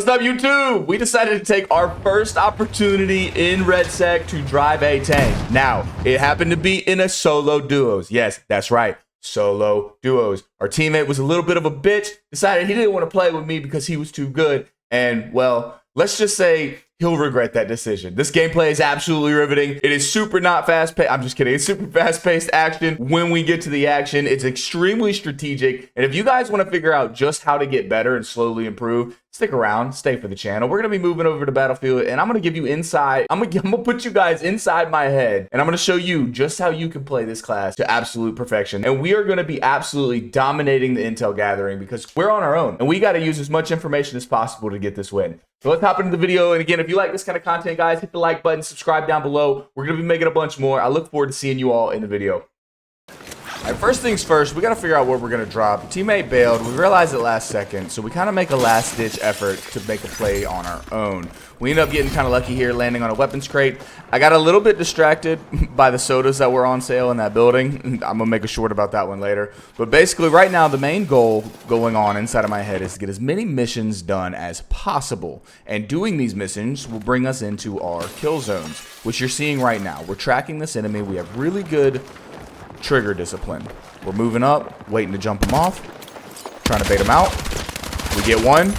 What's up, YouTube? We decided to take our first opportunity in REDSEC to drive a tank. Now, it happened to be in a solo duos. Yes, that's right. Solo duos. Our teammate was a little bit of a bitch, decided he didn't want to play with me because he was too good. And, well, let's just say he'll regret that decision. This gameplay is absolutely riveting. It is super not fast-paced. I'm just kidding. It's super fast-paced action. When we get to the action, it's extremely strategic. And if you guys want to figure out just how to get better and slowly improve, stick around, stay for the channel. We're going to be moving over to Battlefield, and I'm going to give you insight. I'm going to put you guys inside my head, and I'm going to show you just how you can play this class to absolute perfection. And we are going to be absolutely dominating the intel gathering because we're on our own, and we got to use as much information as possible to get this win. So let's hop into the video. And again, if you like this kind of content, guys, hit the like button, subscribe down below. We're going to be making a bunch more. I look forward to seeing you all in the video. All right, first things first, we got to figure out what we're going to drop. Teammate bailed. We realized it last second, so we kind of make a last-ditch effort to make a play on our own. We end up getting kind of lucky here, landing on a weapons crate. I got a little bit distracted by the sodas that were on sale in that building. I'm going to make a short about that one later. But basically, right now, the main goal going on inside of my head is to get as many missions done as possible. And doing these missions will bring us into our kill zones, which you're seeing right now. We're tracking this enemy. We have really good trigger discipline. We're moving up, waiting to jump him off, trying to bait him out. We get one.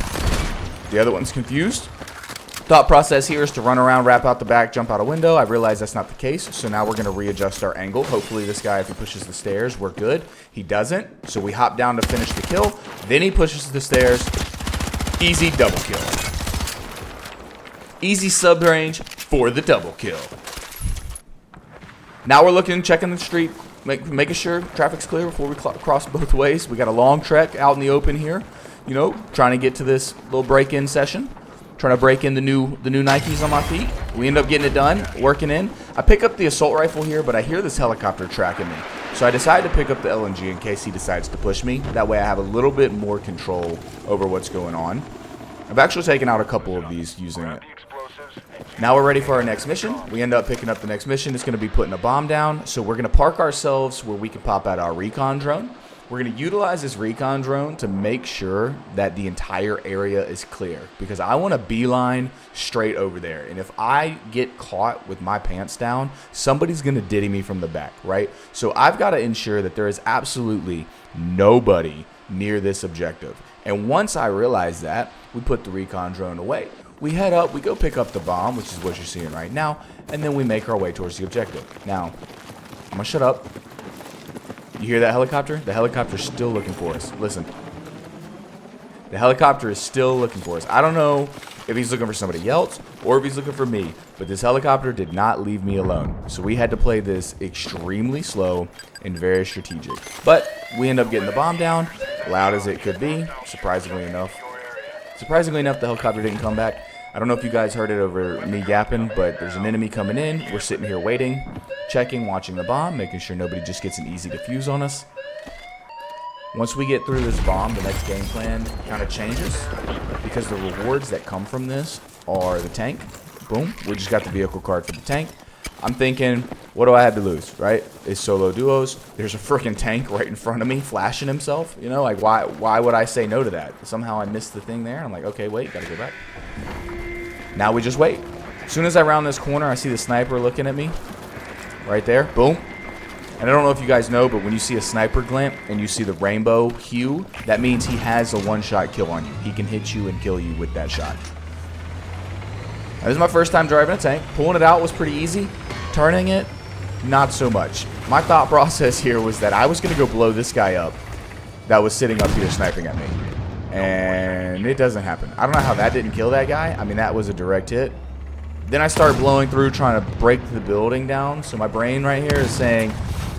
The other one's confused. Thought process here is to run around, wrap out the back, jump out a window. I realize that's not the case, so now we're going to readjust our angle. Hopefully this guy, if he pushes the stairs, we're good. He doesn't, so we hop down to finish the kill. Then he pushes the stairs. Easy double kill. Easy sub range for the double kill. Now we're looking, checking the street, making sure traffic's clear before we cross both ways. We got a long trek out in the open here, you know, trying to get to this little break-in session, trying to break in the new Nikes on my feet. We end up getting it done, working in. I pick up the assault rifle here, but I hear this helicopter tracking me, so I decide to pick up the LMG in case he decides to push me. That way I have a little bit more control over what's going on. I've actually taken out a couple of these using it. Now we're ready for our next mission. We end up picking up the next mission. It's going to be putting a bomb down. So we're going to park ourselves where we can pop out our recon drone. We're going to utilize this recon drone to make sure that the entire area is clear, because I want to beeline straight over there. And if I get caught with my pants down, somebody's going to diddy me from the back, right? So I've got to ensure that there is absolutely nobody near this objective. And once I realize that, we put the recon drone away. We head up, we go pick up the bomb, which is what you're seeing right now, and then we make our way towards the objective. Now, I'm gonna shut up. You hear that helicopter? The helicopter's still looking for us. Listen. The helicopter is still looking for us. I don't know if he's looking for somebody else or if he's looking for me, but this helicopter did not leave me alone. So we had to play this extremely slow and very strategic. But we end up getting the bomb down, loud as it could be, surprisingly enough. Surprisingly enough, the helicopter didn't come back. I don't know if you guys heard it over me yapping, but there's an enemy coming in. We're sitting here waiting, checking, watching the bomb, making sure nobody just gets an easy defuse on us. Once we get through this bomb, the next game plan kind of changes, because the rewards that come from this are the tank. Boom, we just got the vehicle card for the tank. I'm thinking, what do I have to lose, right? It's solo duos. There's a freaking tank right in front of me flashing himself. You know, like, why would I say no to that? Somehow I missed the thing there. I'm like, okay, wait, gotta go back. Now we just wait. As soon as I round this corner, I see the sniper looking at me. Right there, boom. And I don't know if you guys know, but when you see a sniper glint and you see the rainbow hue, that means he has a one-shot kill on you. He can hit you and kill you with that shot. Now, this is my first time driving a tank. Pulling it out was pretty easy. Turning it, not so much. My thought process here was that I was going to go blow this guy up that was sitting up here sniping at me. And it doesn't happen. I don't know how that didn't kill that guy. I mean, that was a direct hit. Then I started blowing through, trying to break the building down. So my brain right here is saying,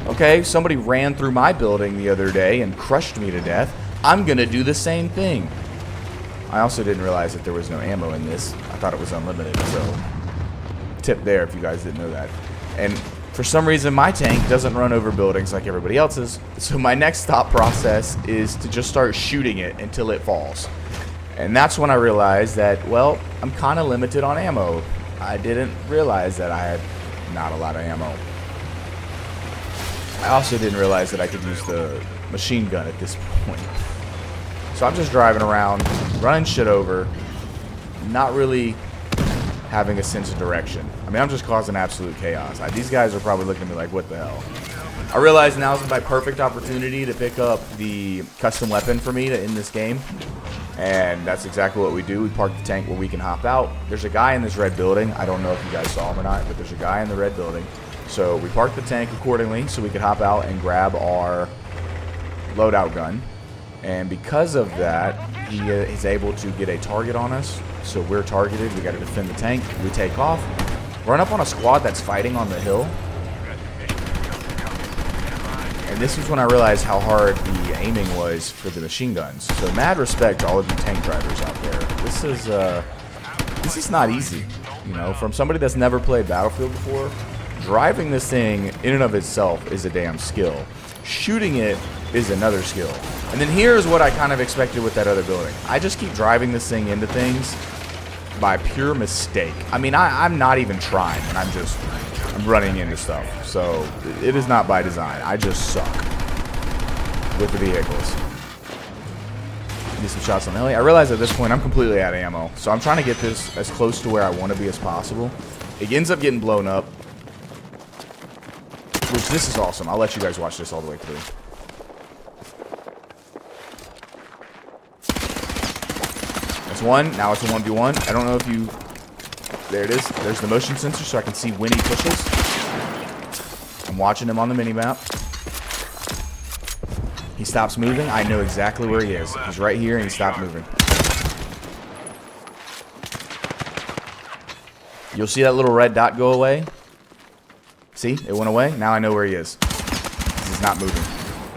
okay, somebody ran through my building the other day and crushed me to death. I'm going to do the same thing. I also didn't realize that there was no ammo in this. I thought it was unlimited, so tip there if you guys didn't know that. And for some reason, my tank doesn't run over buildings like everybody else's. So my next thought process is to just start shooting it until it falls. And that's when I realized that, well, I'm kind of limited on ammo. I didn't realize that I had not a lot of ammo. I also didn't realize that I could use the machine gun at this point. So I'm just driving around, running shit over, not really having a sense of direction. I mean, I'm just causing absolute chaos. These guys are probably looking at me like, what the hell? I realize now is my perfect opportunity to pick up the custom weapon for me to end this game. And that's exactly what we do. We park the tank where we can hop out. There's a guy in this red building. I don't know if you guys saw him or not, but there's a guy in the red building. So we park the tank accordingly so we could hop out and grab our loadout gun. And because of that, he is able to get a target on us. So we're targeted. We got to defend the tank. We take off. Run up on a squad that's fighting on the hill. And this is when I realized how hard the aiming was for the machine guns. So mad respect to all of you tank drivers out there. This is not easy. You know, from somebody that's never played Battlefield before, driving this thing in and of itself is a damn skill. Shooting it is another skill. And then here's what I kind of expected with that other building. I just keep driving this thing into things by pure mistake. I mean, I'm not even trying, and I'm running into stuff. So it is not by design. I just suck with the vehicles. Do some shots on Ellie. I realize at this point I'm completely out of ammo, so I'm trying to get this as close to where I want to be as possible. It ends up getting blown up, which this is awesome. I'll let you guys watch this all the way through. That's one. Now it's a 1v1. I don't know if you... There it is. There's the motion sensor so I can see when he pushes. I'm watching him on the minimap. He stops moving. I know exactly where he is. He's right here and he stopped moving. You'll see that little red dot go away. See? It went away. Now I know where he is. He's not moving.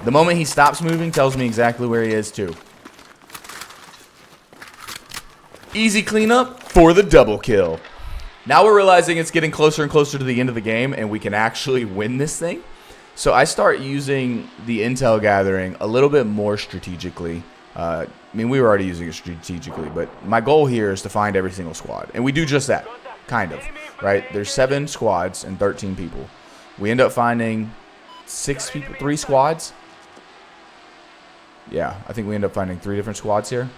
The moment he stops moving tells me exactly where he is too. Easy cleanup for the double kill. Now we're realizing it's getting closer and closer to the end of the game and we can actually win this thing. So I start using the intel gathering a little bit more strategically. I mean, we were already using it strategically, but my goal here is to find every single squad. And we do just that, kind of, right? There's 7 squads and 13 people. We end up finding 6 people, 3 squads. Yeah, I think we end up finding 3 different squads here.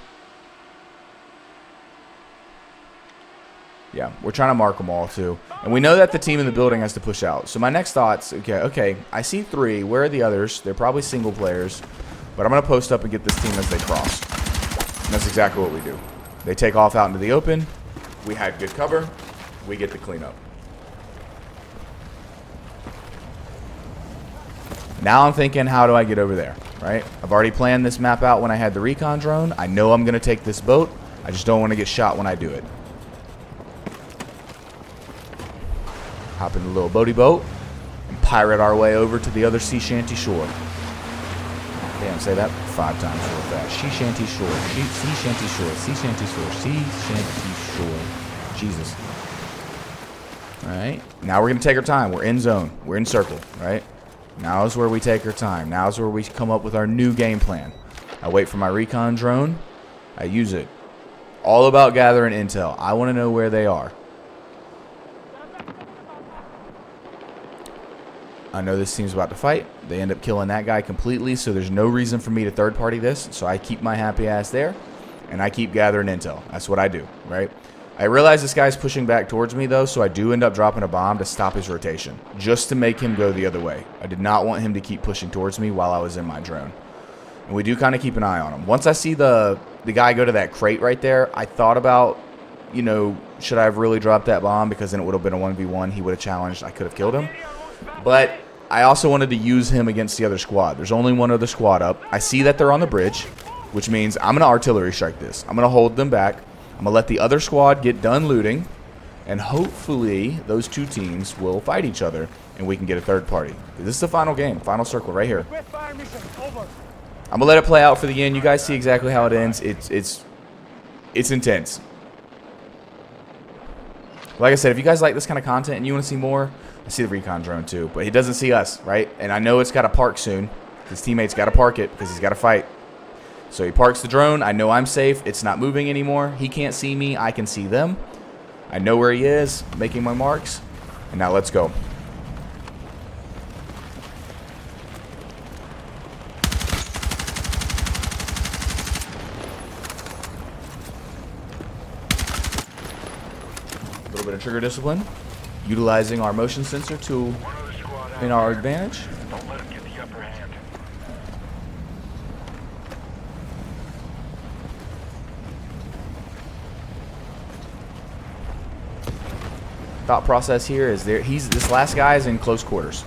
Yeah, we're trying to mark them all too. And we know that the team in the building has to push out. So my next thoughts, okay, I see 3. Where are the others? They're probably single players. But I'm going to post up and get this team as they cross. And that's exactly what we do. They take off out into the open. We had good cover. We get the cleanup. Now I'm thinking, how do I get over there, right? I've already planned this map out when I had the recon drone. I know I'm going to take this boat. I just don't want to get shot when I do it. Hop in the little boaty boat and pirate our way over to the other sea shanty shore. Damn, say that 5 times real fast. Sea shanty shore. Sea shanty shore. Sea shanty shore. Sea shanty shore. Jesus. Alright. Now we're going to take our time. We're in zone. We're in circle. Right? Now is where we take our time. Now is where we come up with our new game plan. I wait for my recon drone. I use it. All about gathering intel. I want to know where they are. I know this team's about to fight. They end up killing that guy completely, so there's no reason for me to third party this. So I keep my happy ass there, and I keep gathering intel. That's what I do, right? I realize this guy's pushing back towards me, though, so I do end up dropping a bomb to stop his rotation, just to make him go the other way. I did not want him to keep pushing towards me while I was in my drone. And we do kind of keep an eye on him. Once I see the guy go to that crate right there, I thought about, you know, should I have really dropped that bomb? Because then it would have been a 1v1. He would have challenged. I could have killed him. But I also wanted to use him against the other squad. There's only one other squad up. I see that they're on the bridge, which means I'm going to artillery strike this. I'm going to hold them back. I'm going to let the other squad get done looting, and hopefully those 2 teams will fight each other, and we can get a third party. This is the final game, final circle right here. I'm going to let it play out for the end. You guys see exactly how it ends. It's intense. Like I said, if you guys like this kind of content and you want to see more, I see the recon drone too, but he doesn't see us, right? And I know it's got to park soon. His teammates got to park it because he's got to fight. So he parks the drone. I know I'm safe. It's not moving anymore. He can't see me. I can see them. I know where he is, making my marks. And now let's go. A little bit of trigger discipline, utilizing our motion sensor to in our advantage. Don't let him get the upper hand. Thought process here is this last guy is in close quarters.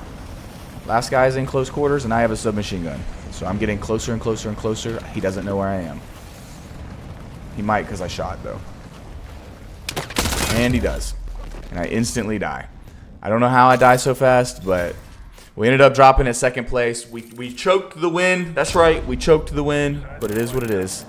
Last guy is in close quarters, and I have a submachine gun. So I'm getting closer and closer and closer. He doesn't know where I am. He might because I shot, though. And he does. And I instantly die. I don't know how I die so fast, but we ended up dropping at second place. We choked the win. That's right, we choked the win, but it is what it is.